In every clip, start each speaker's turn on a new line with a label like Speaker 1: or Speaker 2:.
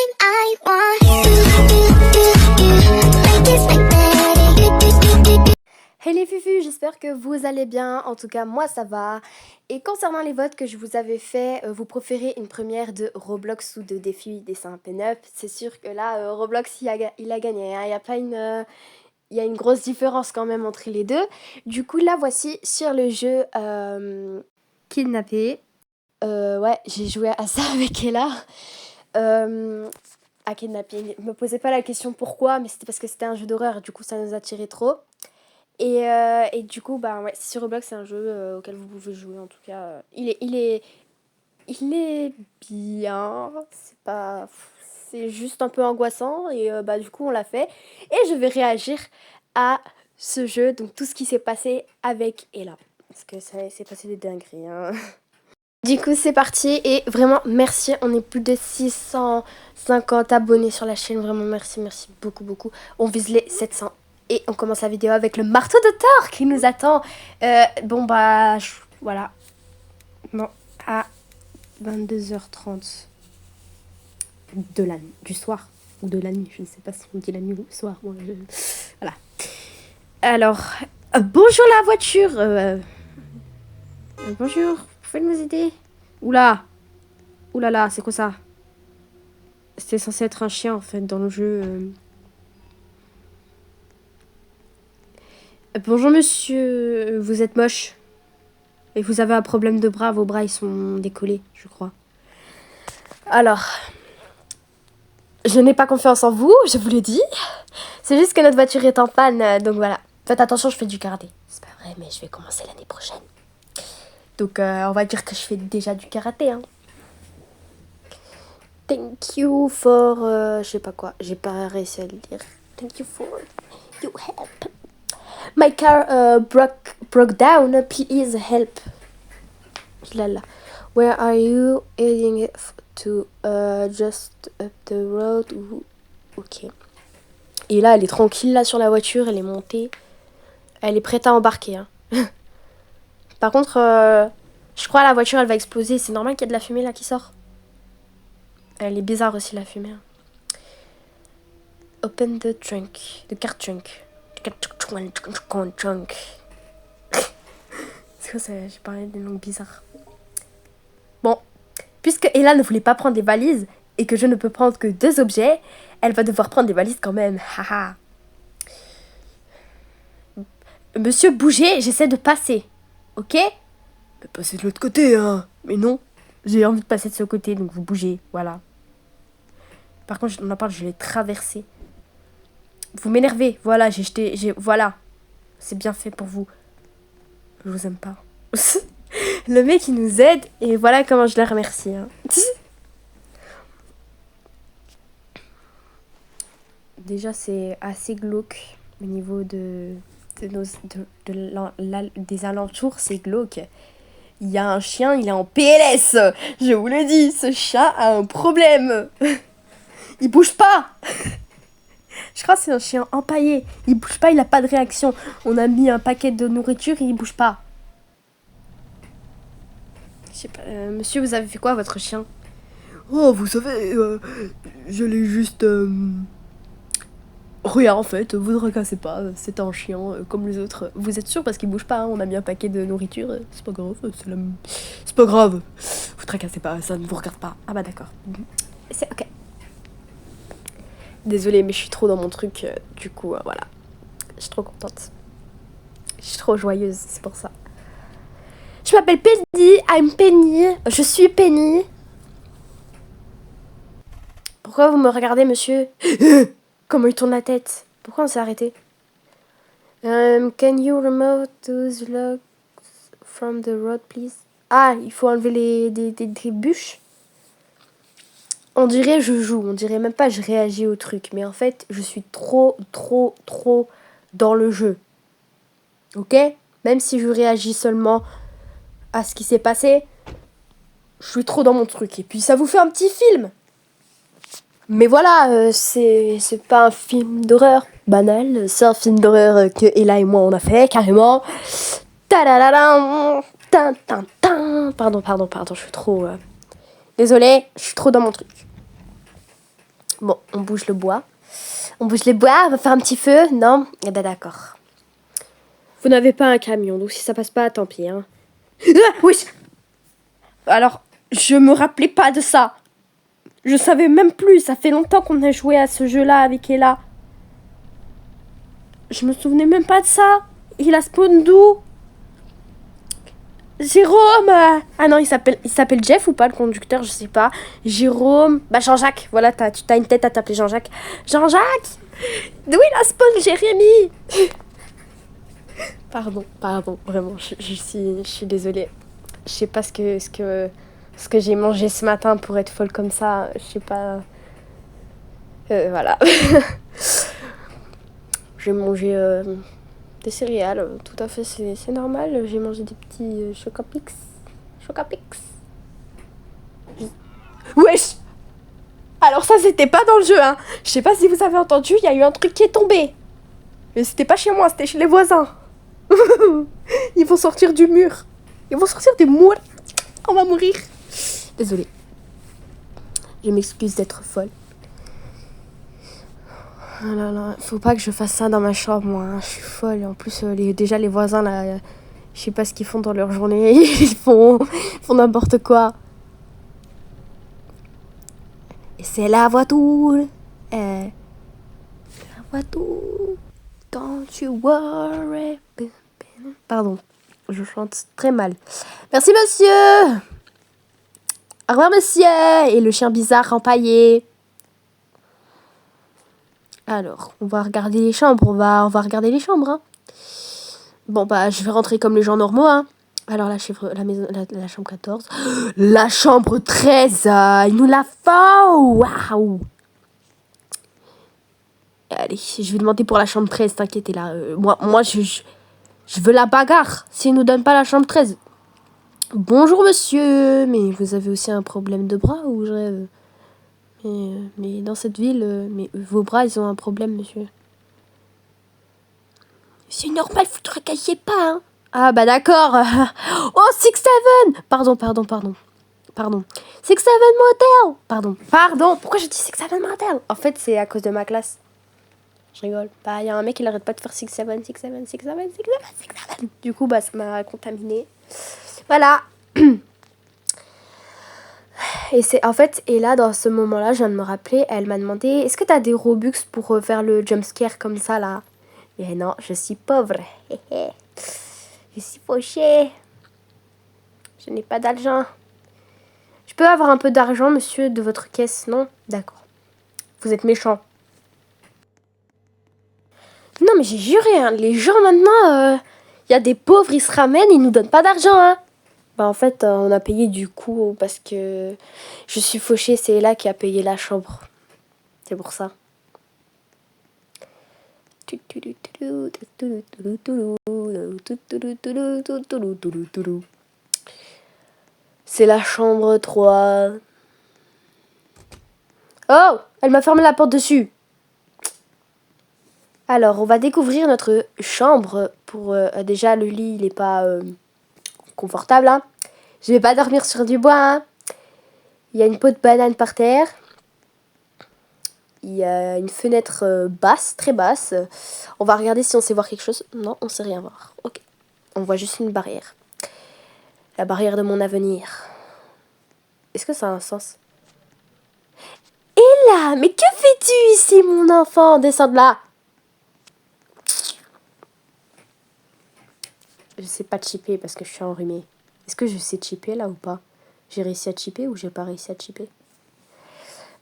Speaker 1: anything I want.
Speaker 2: Hey les fufus, j'espère que vous allez bien, en tout cas moi ça va. Et concernant les votes que je vous avais fait, vous préférez une première de Roblox ou de défi dessin pin-up. C'est sûr que là, Roblox il a gagné, hein. Il y a une grosse différence quand même entre les deux. Du coup là voici sur le jeu Kidnappé. Ouais, j'ai joué à ça avec Ella. À Kidnapping. Me posez pas la question pourquoi, mais c'était parce que c'était un jeu d'horreur, du coup ça nous attirait trop. Et du coup, bah ouais, sur Roblox, c'est un jeu auquel vous pouvez jouer en tout cas. Il est bien. C'est juste un peu angoissant et bah du coup on l'a fait. Et je vais réagir à ce jeu, donc tout ce qui s'est passé avec Ella. Parce que ça s'est passé des dingueries, hein. Du coup c'est parti et vraiment merci, on est plus de 650 abonnés sur la chaîne, vraiment merci beaucoup. On vise les 700 et on commence la vidéo avec le marteau de Thor qui nous attend. Bon bah voilà, non, à 22h30 du soir ou de la nuit, je ne sais pas si on dit la nuit ou le soir, moi, voilà. Alors, bonjour la voiture, bonjour, vous pouvez nous aider? Oula là, c'est quoi ça? C'était censé être un chien en fait dans le jeu. Bonjour monsieur, vous êtes moche. Et vous avez un problème de bras, vos bras ils sont décollés, je crois. Alors, je n'ai pas confiance en vous, je vous le dis. C'est juste que notre voiture est en panne, donc voilà. Faites attention, je fais du karaté. C'est pas vrai, mais je vais commencer l'année prochaine. Donc on va dire que je fais déjà du karaté, hein. Thank you for... je sais pas quoi, j'ai pas réussi à le dire. Thank you for your help. My car broke down, please help. Lala. Where are you heading to? Just up the road. Ok. Et là, elle est tranquille là sur la voiture, elle est montée. Elle est prête à embarquer, hein. Par contre, je crois la voiture elle va exploser. C'est normal qu'il y ait de la fumée là qui sort. Elle est bizarre aussi la fumée. Open the trunk. The car trunk. Trunk. C'est quoi ça? J'ai parlé des langues bizarres. Bon, puisque Ella ne voulait pas prendre des valises et que je ne peux prendre que 2 objets, elle va devoir prendre des valises quand même. Haha. Monsieur, bougez, j'essaie de passer. Ok? Passez de l'autre côté, hein. Mais non, j'ai envie de passer de ce côté, donc vous bougez, voilà. Par contre, on en parle, je l'ai traversé. Vous m'énervez, voilà, voilà. C'est bien fait pour vous. Je vous aime pas. Le mec, il nous aide, et voilà comment je le remercie, hein. Déjà, c'est assez glauque au niveau des alentours, c'est glauque. Il y a un chien, il est en PLS. Je vous le dis, ce chat a un problème. Il bouge pas. Je crois que c'est un chien empaillé. Il bouge pas, il a pas de réaction. On a mis un paquet de nourriture et il bouge pas. Je sais pas, monsieur, vous avez fait quoi à votre chien?
Speaker 3: Oh, vous savez, je l'ai juste... Rien en fait, vous ne tracassez pas, c'est un chien comme les autres. Vous êtes sûr parce qu'il bouge pas, hein, on a mis un paquet de nourriture, c'est pas grave, c'est pas grave. Vous tracassez pas, ça ne vous regarde pas. Ah bah d'accord.
Speaker 2: C'est ok. Désolée, mais je suis trop dans mon truc, du coup, voilà. Je suis trop contente. Je suis trop joyeuse, c'est pour ça. Je m'appelle Penny, I'm Penny, je suis Penny. Pourquoi vous me regardez, monsieur? Comment il tourne la tête? Pourquoi on s'est arrêté? Can you remove those logs from the road, please? Ah, il faut enlever des bûches. On dirait je joue, on dirait même pas je réagis au truc. Mais en fait, je suis trop dans le jeu. Ok? Même si je réagis seulement à ce qui s'est passé, je suis trop dans mon truc. Et puis ça vous fait un petit film. Mais voilà, c'est pas un film d'horreur banal, c'est un film d'horreur que Ella et moi on a fait carrément. Pardon, je suis trop... Désolée, je suis trop dans mon truc. Bon, on bouge le bois. On bouge les bois, on va faire un petit feu, non? Eh ben d'accord. Vous n'avez pas un camion, donc si ça passe pas, tant pis, hein. Ah, oui. Alors, je me rappelais pas de ça. Je savais même plus, ça fait longtemps qu'on a joué à ce jeu-là avec Ella. Je me souvenais même pas de ça. Il a spawn d'où? Jérôme. Ah non, il s'appelle Jeff ou pas, le conducteur, je sais pas. Jérôme. Bah Jean-Jacques, voilà, tu as une tête à t'appeler Jean-Jacques. Jean-Jacques. D'où il a spawn Jérémy? Pardon, vraiment, je suis désolée. Je sais pas ce que j'ai mangé ce matin pour être folle comme ça. Je sais pas. Voilà. J'ai mangé des céréales, tout à fait, c'est normal. J'ai mangé des petits Chocapix. Chocapix. Wesh! Alors ça, c'était pas dans le jeu, hein. Je sais pas si vous avez entendu, il y a eu un truc qui est tombé. Mais c'était pas chez moi, c'était chez les voisins. Ils vont sortir du mur. Ils vont sortir des murs. On va mourir. Désolée. Je m'excuse d'être folle. Oh là là, faut pas que je fasse ça dans ma chambre, moi. Hein. Je suis folle. En plus, déjà, les voisins, là, je sais pas ce qu'ils font dans leur journée. Ils font n'importe quoi. Et c'est la voiture. La voiture. Don't you worry. Pardon, je chante très mal. Merci, monsieur. Au revoir, monsieur. Et le chien bizarre empaillé. Alors, on va regarder les chambres. On va regarder les chambres. Hein. Bon, bah, je vais rentrer comme les gens normaux. Hein. Alors, la chambre 14. La chambre 13. Il nous la faut. Waouh. Allez, je vais demander pour la chambre 13. T'inquiète, là. Moi je veux la bagarre. S'il nous donne pas la chambre 13. Bonjour, monsieur. Mais vous avez aussi un problème de bras ou je rêve? Mais dans cette ville, vos bras, ils ont un problème, monsieur. C'est normal, vous tracassiez pas, hein. Ah, bah d'accord. Oh, 6-7. Pardon. 6-7 Motel. Pardon. Pourquoi je dis 6-7 Motel? En fait, c'est à cause de ma classe. Je rigole. Bah, il y a un mec, il arrête pas de faire 6-7. Du coup, bah, ça m'a contaminé. Voilà. Et c'est en fait, et là, dans ce moment-là, je viens de me rappeler, elle m'a demandé, est-ce que t'as des Robux pour faire le jumpscare comme ça, là? Et non, je suis pauvre. Je suis fauchée. Je n'ai pas d'argent. Je peux avoir un peu d'argent, monsieur, de votre caisse, non? D'accord. Vous êtes méchant. Non, mais j'ai juré, hein, les gens maintenant, y a des pauvres, ils se ramènent, ils nous donnent pas d'argent, hein. Bah en fait, on a payé du coup parce que je suis fauchée, c'est Ella qui a payé la chambre. C'est pour ça. C'est la chambre 3. Oh, elle m'a fermé la porte dessus. Alors, on va découvrir notre chambre. Pour déjà, le lit, il est pas confortable. Hein. Je vais pas dormir sur du bois. Hein. Il y a une peau de banane par terre. Il y a une fenêtre basse, très basse. On va regarder si on sait voir quelque chose. Non, on sait rien voir. Ok. On voit juste une barrière. La barrière de mon avenir. Est-ce que ça a un sens? Et là, mais que fais-tu ici, mon enfant? Descends de là. Je sais pas chipper parce que je suis enrhumée. Est-ce que je sais chipper là ou pas? J'ai réussi à chipper ou j'ai pas réussi à chipper?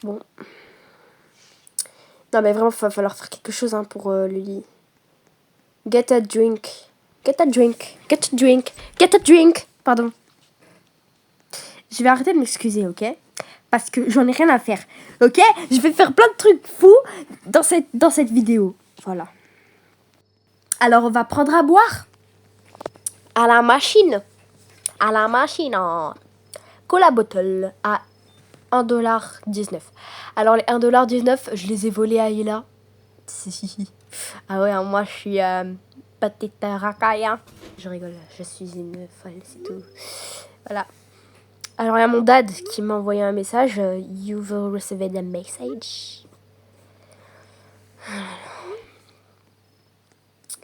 Speaker 2: Bon. Non mais vraiment, il va falloir faire quelque chose hein, pour le lit. Get a drink. Pardon. Je vais arrêter de m'excuser, ok? Parce que j'en ai rien à faire, ok? Je vais faire plein de trucs fous dans cette vidéo. Voilà. Alors, on va prendre à boire. À la machine. Cola bottle à 1,19$. Alors, les 1,19$, je les ai volés à Ella. Ah ouais, moi, je suis petite racaille. Hein. Je rigole, je suis une folle, c'est tout. Voilà. Alors, il y a mon dad qui m'a envoyé un message. You will receive a message.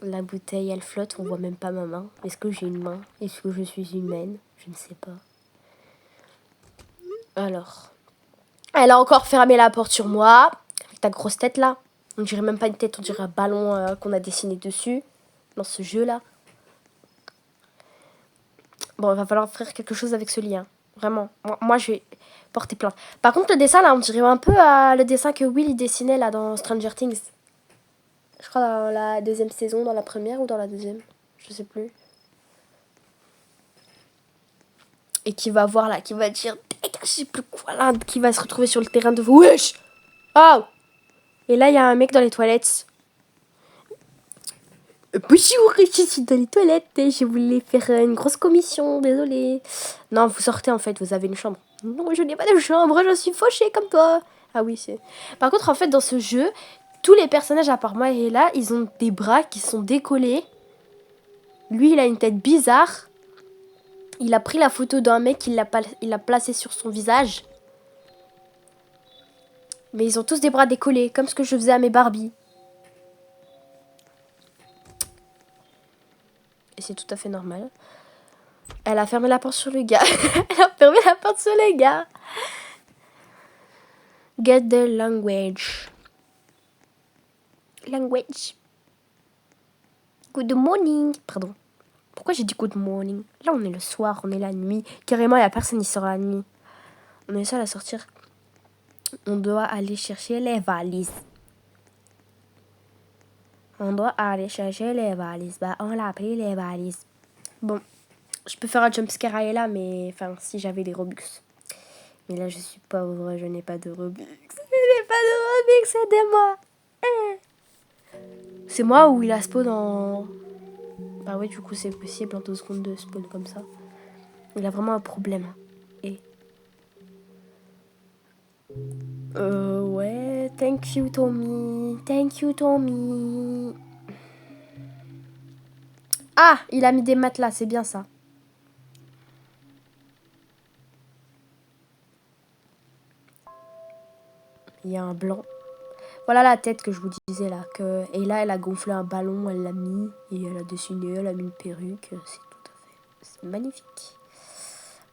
Speaker 2: La bouteille, elle flotte, on voit même pas ma main. Est-ce que j'ai une main? Est-ce que je suis humaine? Je ne sais pas. Alors. Elle a encore fermé la porte sur moi. Avec ta grosse tête là. On dirait même pas une tête, on dirait un ballon qu'on a dessiné dessus. Dans ce jeu-là. Bon, il va falloir faire quelque chose avec ce lien. Vraiment. Moi, je vais porter plainte. Par contre, le dessin là, on dirait un peu le dessin que Will il dessinait là dans Stranger Things. Je crois dans la deuxième saison, dans la première ou dans la deuxième. Je sais plus. Et qui va voir là, qui va dire je sais plus quoi là, qui va se retrouver sur le terrain de vous. Wesh! Oh! Et là, il y a un mec dans les toilettes. Bonjour, je suis dans les toilettes. Je voulais faire une grosse commission, désolé. Non, vous sortez en fait, vous avez une chambre. Non, je n'ai pas de chambre, je suis fauchée comme toi. Ah oui, c'est. Par contre, en fait, dans ce jeu, tous les personnages à part moi et là, ils ont des bras qui sont décollés. Lui, il a une tête bizarre. Il a pris la photo d'un mec, il l'a placé sur son visage. Mais ils ont tous des bras décollés, comme ce que je faisais à mes Barbies. Et c'est tout à fait normal. Elle a fermé la porte sur le gars. Elle a fermé la porte sur le gars. Get the language. Language. Good morning. Pardon. Pourquoi j'ai dit good morning? Là, on est le soir, on est la nuit. Carrément, il n'y a personne qui sort la nuit. On est seul à sortir. On doit aller chercher les valises. On doit aller chercher les valises. Bah, on l'a pris les valises. Bon, je peux faire un jumpscare à Ella, mais enfin, si j'avais des Robux. Mais là, je suis pauvre, je n'ai pas de Robux. Je n'ai pas de Robux, aidez-moi. C'est moi ou il a spawn en... Bah oui, du coup, c'est possible en 2 secondes de spawn comme ça. Il a vraiment un problème. Et... ouais, thank you, Tommy. Thank you, Tommy. Ah, il a mis des matelas, c'est bien ça. Il y a un blanc. Voilà la tête que je vous disais là. Et là, elle a gonflé un ballon, elle l'a mis. Et elle a dessiné, elle a mis une perruque. C'est tout à fait... C'est magnifique.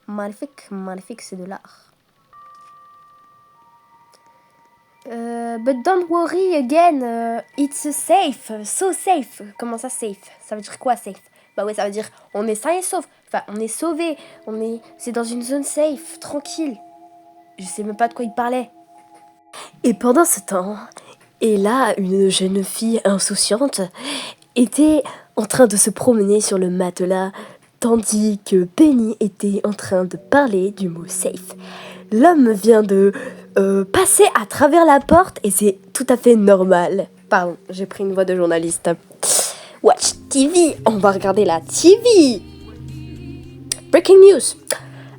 Speaker 2: Magnifique, magnifique, c'est de l'art. But don't worry again, it's safe, so safe. Comment ça safe? Ça veut dire quoi safe? Bah ouais, ça veut dire on est sain et sauf. Enfin, on est sauvé, c'est dans une zone safe, tranquille. Je sais même pas de quoi il parlait. Et pendant ce temps, Ella, une jeune fille insouciante, était en train de se promener sur le matelas, tandis que Penny était en train de parler du mot safe. L'homme vient de passer à travers la porte et c'est tout à fait normal. Pardon, j'ai pris une voix de journaliste. Watch TV, on va regarder la TV. Breaking news.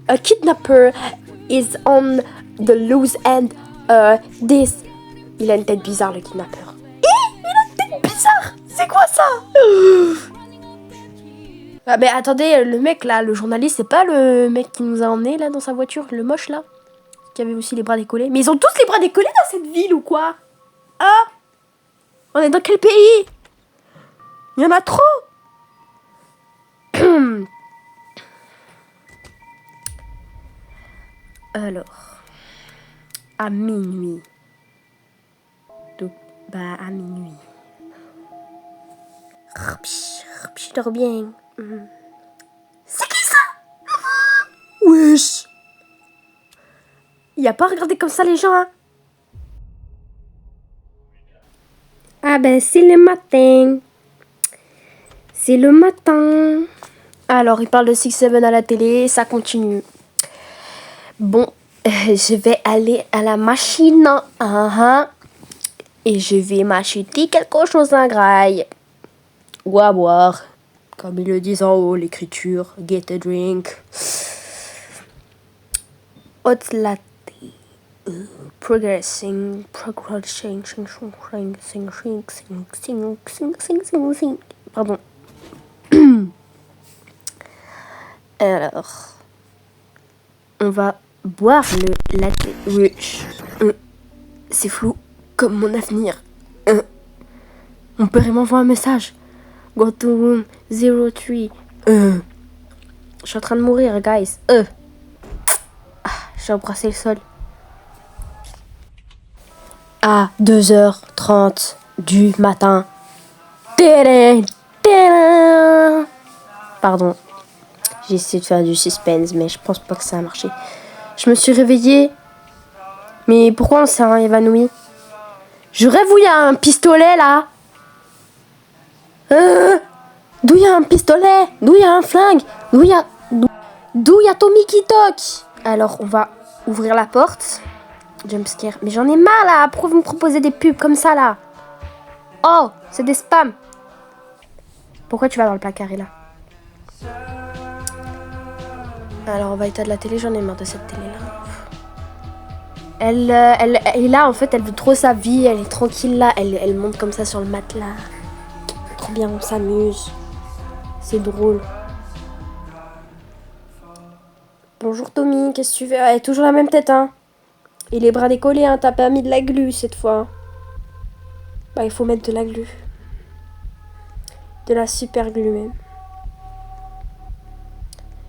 Speaker 2: A kidnapper is on the loose end. Il a une tête bizarre, le kidnappeur. Il a une tête bizarre. C'est quoi ça? Ah mais attendez, le mec là, le journaliste, c'est pas le mec qui nous a emmenés là dans sa voiture, le moche là, qui avait aussi les bras décollés. Mais ils ont tous les bras décollés dans cette ville ou quoi? Ah, on est dans quel pays? Il y en a trop. Alors, à minuit. Donc, bah à minuit. Je dors bien. C'est qui ça? Wesh. Y a pas à regarder comme ça les gens, hein. Ah ben c'est le matin. C'est le matin. Alors il parle de 6-7 à la télé, ça continue. Bon, je vais aller à la machine. Et je vais m'acheter quelque chose à graille. Ou à boire. Comme ils le disent en haut, l'écriture. Get a drink. Hot latte. Progressing. Pardon. Alors. On va boire le latte. Oui. C'est flou comme mon avenir. Mon père, il m'envoie un message. Go to room 03. Je suis en train de mourir, guys. J'ai embrassé le sol. À 2h30 du matin. Pardon. J'ai essayé de faire du suspense, mais je pense pas que ça a marché. Je me suis réveillée. Mais pourquoi on s'est évanoui? Je rêve où il y a un pistolet, là. D'où il y a un pistolet? D'où il y a un flingue? D'où il y a Tommy qui toque? Alors, on va ouvrir la porte. Jumpscare. Mais j'en ai marre, là. Pourquoi vous me proposez des pubs comme ça, là? Oh, c'est des spams. Pourquoi tu vas dans le placard, là? Alors, on va éteindre la télé. J'en ai marre de cette télé-là. Elle est là, en fait. Elle veut trop sa vie. Elle est tranquille, là. Elle monte comme ça sur le matelas. Trop bien, on s'amuse. C'est drôle. Bonjour Tommy, qu'est-ce que tu fais? Elle est toujours la même tête, hein. Et les bras décollés, hein. T'as pas mis de la glu cette fois. Bah, il faut mettre de la glu. De la super glu, même.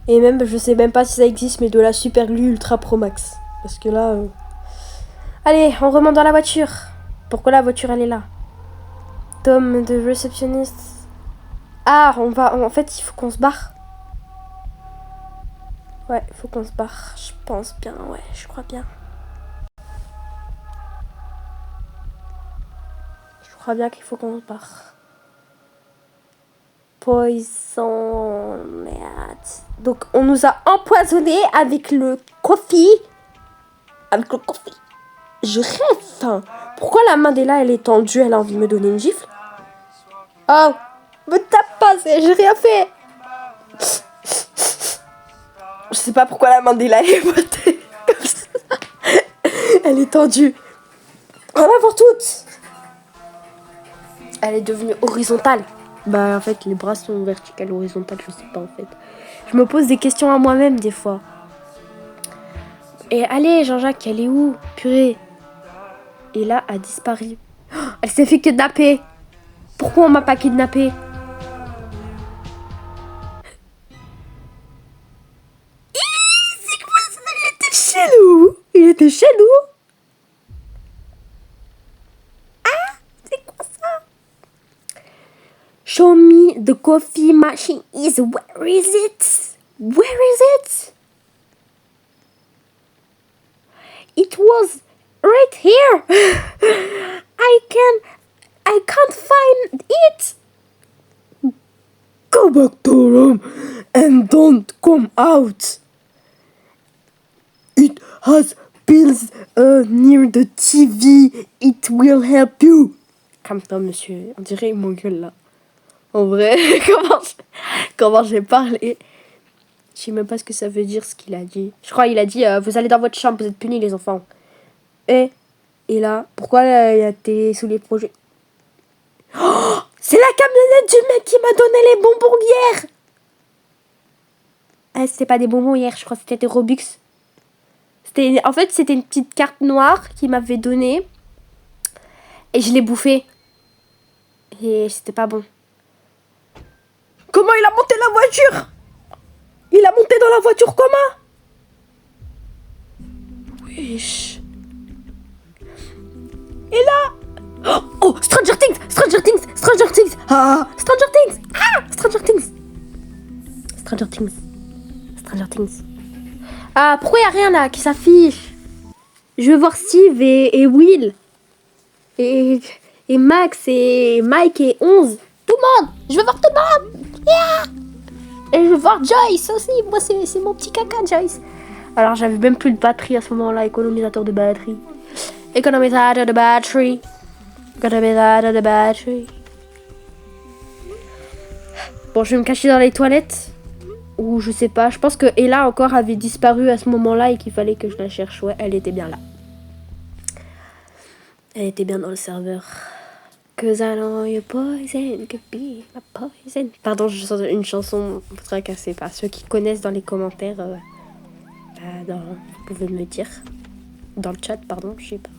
Speaker 2: Et même, je sais même pas si ça existe, mais de la super glu ultra pro max. Parce que là... Allez, on remonte dans la voiture. Pourquoi la voiture, elle est là? Tom, the receptionist. Ah, en fait, il faut qu'on se barre. Ouais, il faut qu'on se barre. Je pense bien, ouais, je crois bien. Je crois bien qu'il faut qu'on se barre. Poison. Donc, on nous a empoisonné avec le coffee. Avec le coffee. Je rêve. Hein. Pourquoi la main d'Ella, elle est tendue? Elle a envie de me donner une gifle? Oh, me tape pas, j'ai rien fait. Je sais pas pourquoi la main d'Ella, elle est bottée comme ça. Elle est tendue. En avant toutes. Elle est devenue horizontale. Bah en fait les bras sont verticales, horizontales, je sais pas en fait. Je me pose des questions à moi-même des fois. Et allez Jean-Jacques, elle est où? Purée. Et là, a disparu. Oh, elle s'est fait kidnapper. Pourquoi on m'a pas kidnappé? C'est quoi ça? Il était chez nous. Il était chez nous. Show me the coffee machine is. Where is it? Where is it? It was right here. I can't find it. Go back to room and don't come out. It has pills near the TV. It will help you. Calme-toi, monsieur. On dirait mon gueule là. En vrai, comment j'ai parlé? Je sais même pas ce que ça veut dire, ce qu'il a dit. Je crois qu'il a dit, vous allez dans votre chambre, vous êtes punis les enfants. Et là, pourquoi il y a tes sous les projets? Oh, c'est la camionnette du mec qui m'a donné les bonbons hier. Ah, c'était pas des bonbons hier, je crois que c'était des Robux. En fait, c'était une petite carte noire qu'il m'avait donnée. Et je l'ai bouffée. Et c'était pas bon. Comment il a monté la voiture? Il a monté dans la voiture comment? Wesh. Et là... Oh, Stranger Things. Ah, Stranger Things. Ah, pourquoi il n'y a rien là qui s'affiche? Je veux voir Steve et Will. Et Max et Mike et 11. Tout le monde. Je veux voir tout le monde. Yeah. Et je veux voir Joyce aussi. Moi, c'est mon petit caca, Joyce. Alors, j'avais même plus de batterie à ce moment-là. Économisateur de batterie. Bon, je vais me cacher dans les toilettes. Ou je sais pas. Je pense que Ella encore avait disparu à ce moment-là et qu'il fallait que je la cherche. Ouais, elle était bien là. Elle était bien dans le serveur. Cause I know your poison could be my poison. Pardon, je chante une chanson très cassée par ceux qui connaissent dans les commentaires. Vous pouvez me le dire. Dans le chat, pardon, je sais pas.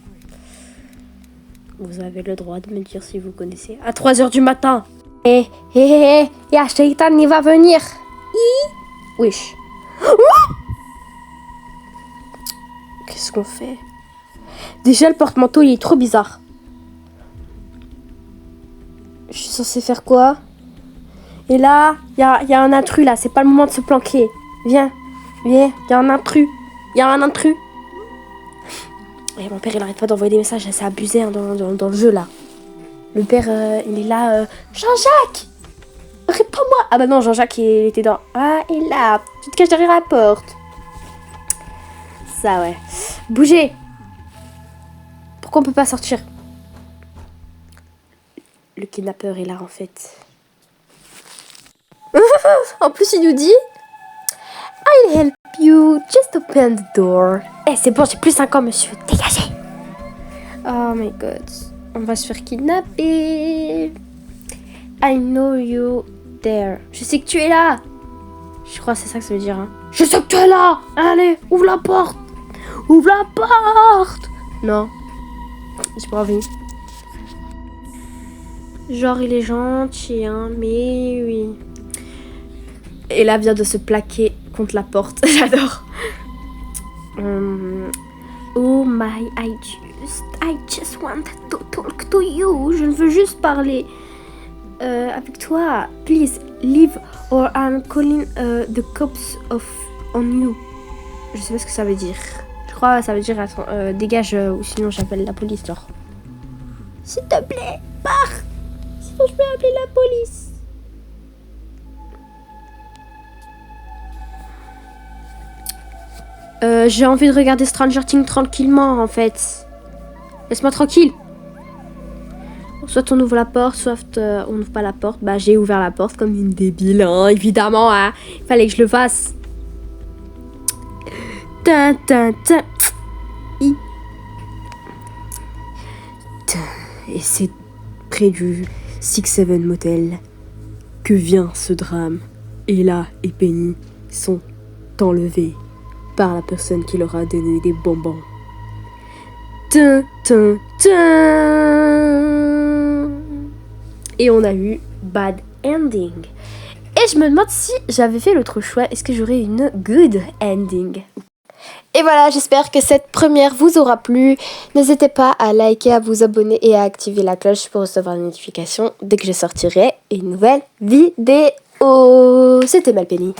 Speaker 2: Vous avez le droit de me dire si vous connaissez. À 3h du matin. Ya Shaitan, il va venir. Wesh. Qu'est-ce qu'on fait? Déjà, le porte-manteau, il est trop bizarre. Je suis censée faire quoi? Et là, il y a un intrus, là. C'est pas le moment de se planquer. Viens. Il y a un intrus. Et mon père, il arrête pas d'envoyer des messages. C'est abusé hein, dans le jeu, là. Le père, il est là. Jean-Jacques! Réponds-moi! Ah bah non, Jean-Jacques, il était dans... Ah, il est là. Tu te caches derrière la porte. Ça, ouais. Bougez! Pourquoi on peut pas sortir? Le kidnappeur est là, en fait. En plus, il nous dit... I'll help you. Just open the door. Eh, c'est bon, j'ai plus 5 ans, monsieur. Dégagez! Oh my god. On va se faire kidnapper. I know you there. Je sais que tu es là. Je crois que c'est ça que ça veut dire. Hein. Je sais que tu es là. Allez, ouvre la porte. Ouvre la porte. Non. J'ai pas envie. Genre, il est gentil, hein. Mais oui. Et là, vient de se plaquer contre la porte. J'adore. Oh my, I just want to talk to you. Je veux juste parler avec toi. Please leave or I'm calling the cops on you. Je sais pas ce que ça veut dire. Je crois que ça veut dire attends, dégage ou sinon j'appelle la police genre. S'il te plaît, pars. Sinon je peux appeler la police. J'ai envie de regarder Stranger Things tranquillement en fait. Laisse-moi tranquille. Soit on ouvre la porte, soit on n'ouvre pas la porte. Bah j'ai ouvert la porte comme une débile, hein, évidemment. Hein. Il fallait que je le fasse. Tin, tin, tin. Et c'est près du 6-7 Motel que vient ce drame. Ella et Penny sont enlevées par la personne qui leur a donné des bonbons. Tin, tin, tin. Et on a eu bad ending. Et je me demande si j'avais fait l'autre choix, est-ce que j'aurais une good ending? Et voilà, j'espère que cette première vous aura plu. N'hésitez pas à liker, à vous abonner et à activer la cloche pour recevoir les notifications dès que je sortirai une nouvelle vidéo. C'était Malpenny.